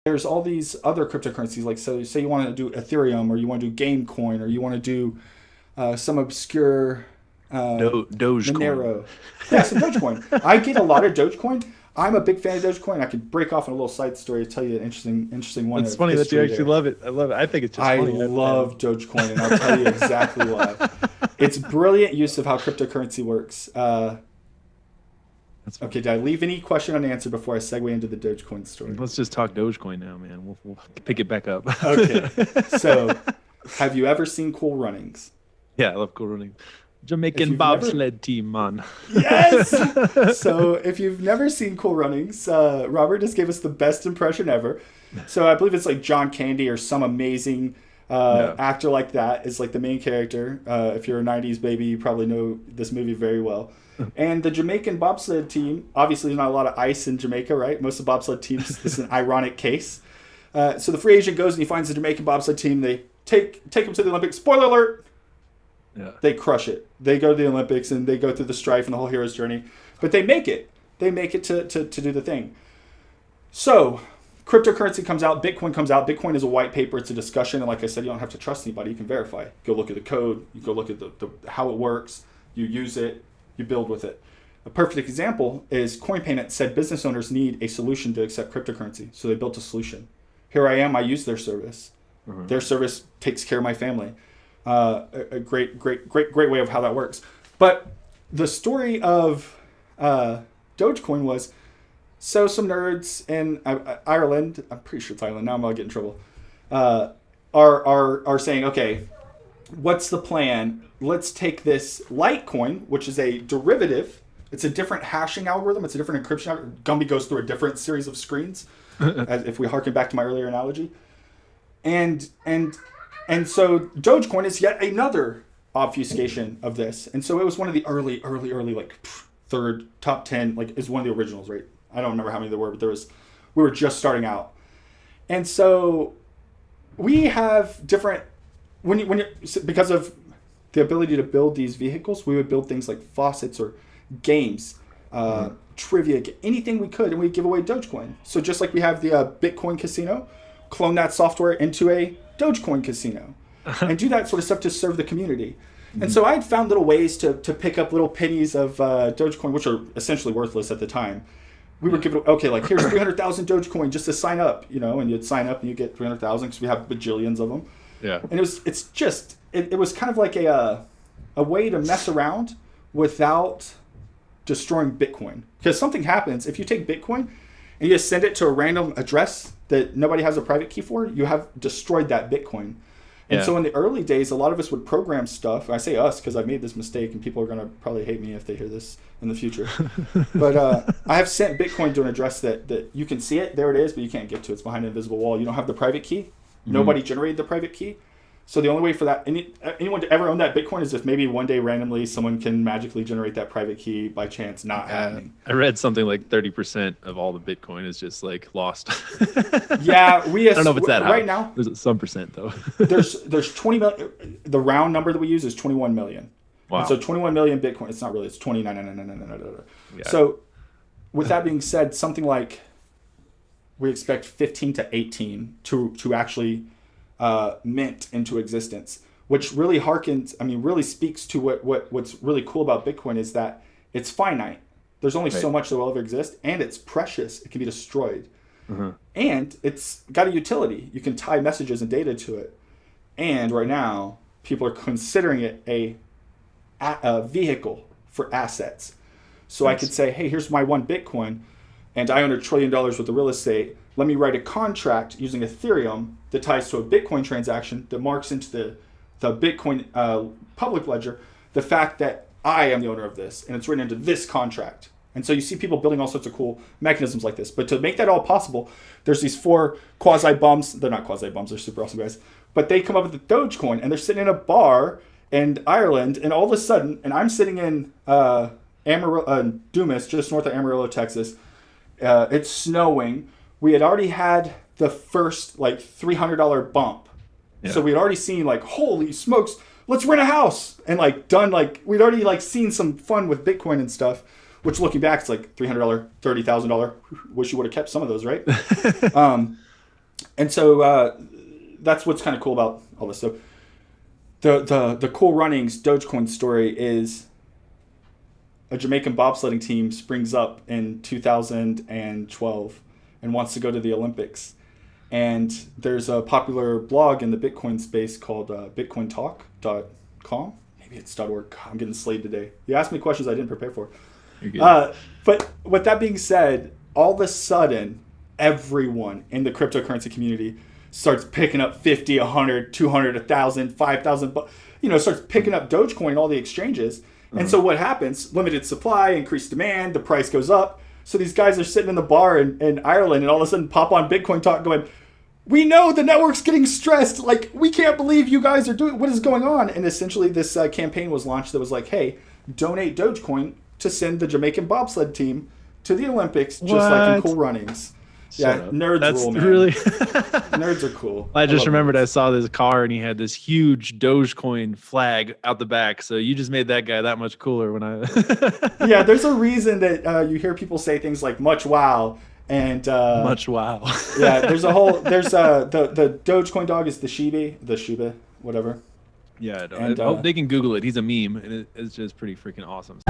there's all these other cryptocurrencies. Like, so say you want to do Ethereum, or you want to do Gamecoin, or you want to do some obscure Dogecoin. Monero. Yeah, some Dogecoin. I get a lot of Dogecoin. I'm a big fan of Dogecoin. I could break off in a little side story to tell you an interesting one It's of funny that you history actually there. love it. I love it. I think it's just I funny. love Dogecoin, and I'll tell you exactly why. It's brilliant use of how cryptocurrency works. That's, Okay, did I leave any question unanswered before I segue into the Dogecoin story? let's just talk Dogecoin now, man. We'll pick it back up. Okay, so have you ever seen Cool Runnings? Yeah, I love cool running. If Jamaican you've never, bobsled team, man. yes. So if you've never seen Cool Runnings, Robert just gave us the best impression ever. So I believe it's like John Candy or some amazing Yeah. actor like that is like the main character. If you're a '90s baby, you probably know this movie very well. And the Jamaican bobsled team, obviously, there's not a lot of ice in Jamaica, right? Most of the bobsled teams, this is an ironic case. So the free agent goes and he finds the Jamaican bobsled team. They take him to the Olympics. Spoiler alert! Yeah. They crush it. They go to the Olympics and they go through the strife and the whole hero's journey. But they make it. They make it to do the thing. So cryptocurrency comes out. Bitcoin comes out. Bitcoin is a white paper. It's a discussion. And like I said, you don't have to trust anybody. You can verify. Go look at the code. You go look at the how it works. You use it. You build with it. A perfect example is CoinPayment said business owners need a solution to accept cryptocurrency. So they built a solution. Here I am. I use their service. Their service takes care of my family. A great way of how that works. But the story of Dogecoin was, so some nerds in Ireland, I'm pretty sure it's Ireland, now I'm going to get in trouble, are saying, okay, what's the plan? Let's take this Litecoin, which is a derivative. It's a different hashing algorithm. It's a different encryption algorithm. Gumby goes through a different series of screens, as if we harken back to my earlier analogy. And so Dogecoin is yet another obfuscation of this. And so it was one of the early, like third, top 10, like is one of the originals, right? I don't remember how many there were, but we were just starting out. And so we have different, because of the ability to build these vehicles, we would build things like faucets or games, trivia, anything we could, and we'd give away Dogecoin. So just like we have the Bitcoin casino, clone that software into a Dogecoin casino and do that sort of stuff to serve the community. And so I had found little ways to pick up little pennies of Dogecoin, which are essentially worthless at the time. We would give it, okay, like here's 300,000 Dogecoin just to sign up, and you'd sign up and you get 300,000 because we have bajillions of them. Yeah. And it was kind of like a way to mess around without destroying Bitcoin. Because something happens if you take Bitcoin and you just send it to a random address that nobody has a private key for, you have destroyed that Bitcoin. And so in the early days, a lot of us would program stuff. I say us because I made this mistake, and people are going to probably hate me if they hear this in the future. But I have sent Bitcoin to an address that you can see it. There it is, but you can't get to it. It's behind an invisible wall. You don't have the private key. Nobody generated the private key. So the only way for anyone to ever own that Bitcoin is if maybe one day randomly someone can magically generate that private key by chance not happening. I read something like 30% of all the Bitcoin is just like lost. Yeah, I don't know if it's that high. Right now. There's some percent though. there's 20 million. The round number that we use is 21 million. Wow. And so 21 million Bitcoin. It's not really. It's 29. Yeah. So with that being said, something like we expect 15 to 18 to actually mint into existence, which really really speaks to what's really cool about Bitcoin is that it's finite. There's only so much that will ever exist, and it's precious. It can be destroyed. And it's got a utility. You can tie messages and data to it. And right now, people are considering it a vehicle for assets. So I could say, hey, here's my one Bitcoin, and I own $1 trillion worth of real estate. Let me write a contract using Ethereum that ties to a Bitcoin transaction that marks into the Bitcoin public ledger the fact that I am the owner of this, and it's written into this contract. And so you see people building all sorts of cool mechanisms like this. But to make that all possible, there's these 4 quasi-bums. They're not quasi-bums. They're super awesome guys. But they come up with the Dogecoin, and they're sitting in a bar in Ireland, and all of a sudden, and I'm sitting in Dumas, just north of Amarillo, Texas. It's snowing. We had already had the first like $300 bump. Yeah. So we had already seen like, holy smokes, let's rent a house. And like done like, we'd already like seen some fun with Bitcoin and stuff, which looking back, it's like $300, $30,000. Wish you would have kept some of those, right? And so that's what's kind of cool about all this. So the Cool Runnings Dogecoin story is a Jamaican bobsledding team springs up in 2012 and wants to go to the Olympics. And there's a popular blog in the Bitcoin space called bitcointalk.com. Maybe it's .org. I'm getting slayed today. You asked me questions I didn't prepare for. You're good. But with that being said, all of a sudden, everyone in the cryptocurrency community starts picking up 50, 100, 200, 1,000, 5,000, starts picking up Dogecoin, all the exchanges. And so what happens? Limited supply, increased demand, the price goes up. So these guys are sitting in the bar in Ireland and all of a sudden pop on Bitcoin Talk going, we know the network's getting stressed. Like, we can't believe you guys are doing, what is going on? And essentially this campaign was launched that was like, hey, donate Dogecoin to send the Jamaican bobsled team to the Olympics, just like in Cool Runnings. Yeah, nerds That's rule, man. really Nerds are cool. I just remembered nerds. I saw this car and he had this huge Dogecoin flag out the back. So you just made that guy that much cooler when I Yeah, there's a reason that you hear people say things like much wow and much wow. Yeah, there's the Dogecoin dog is the Shiba, whatever. Yeah, I know. And, I hope they can Google it. He's a meme and it's just pretty freaking awesome.